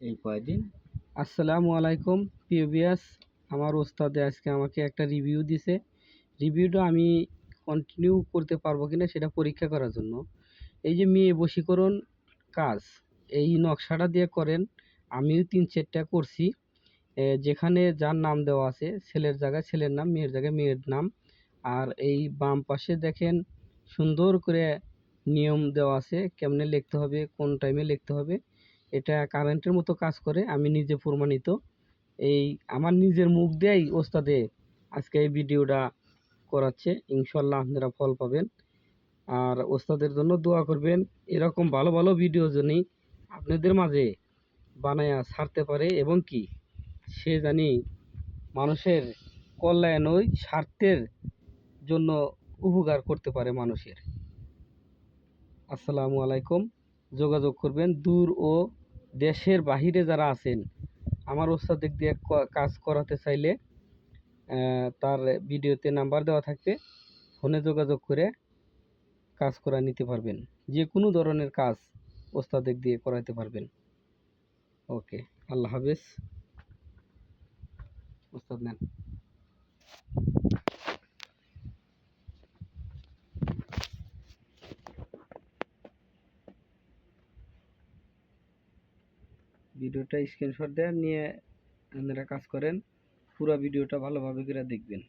এই কয়দিন। আসসালামু আলাইকুম প্রিয় ভিউয়ার্স, আমার ওস্তাদে আজকে আমাকে একটা রিভিউ দিছে। রিভিউটা আমি কন্টিনিউ করতে পারবো কিনা সেটা পরীক্ষা করার জন্য। এই যে মেয়ে বশীকরণ কাজ, এই নকশাটা দিয়ে করেন। আমিও 3-4টা করছি। যেখানে যার নাম দেওয়া আছে, ছেলের জায়গায় ছেলের নাম, মেয়ের জায়গায় মেয়ের নাম। আর এই বাম পাশে দেখেন সুন্দর করে নিয়ম দেওয়া আছে, কেমনে লিখতে হবে, কোন টাইমে লিখতে হবে। এটা কারেন্টের মতো কাজ করে, আমি নিজে প্রমাণিত। এই আমার নিজের মুখ দিয়েই ওস্তাদে আজকে এই ভিডিওটা করাচ্ছে। ইনশাল্লাহ আপনারা ফল পাবেন। আর ওস্তাদের জন্য দোয়া করবেন, এরকম ভালো ভালো ভিডিও জানি আপনাদের মাঝে বানায়া ছাড়তে পারে, এবং কি সে জানি মানুষের কল্যাণ ওই স্বার্থের জন্য উপকার করতে পারে মানুষের। আসসালামু আলাইকুম। যোগাযোগ করবেন দূর ও দেশের বাহিরে যারা আছেন, আমার ওস্তাদ দিয়ে কাজ করাতে চাইলে তার ভিডিওতে নাম্বার দেওয়া থাকবে, ফোনে যোগাযোগ করে কাজ করা নিতে পারবেন। যে কোনো ধরনের কাজ ওস্তাদ দিয়ে করাতে পারবেন। ওকে, আল্লাহ হাফেজ। ওস্তাদ নেন। ভিডিওটা স্ক্রিনশট দেন, নিয়ে আপনারা কাজ করেন। পুরো ভিডিওটা ভালোভাবে করে দেখবেন।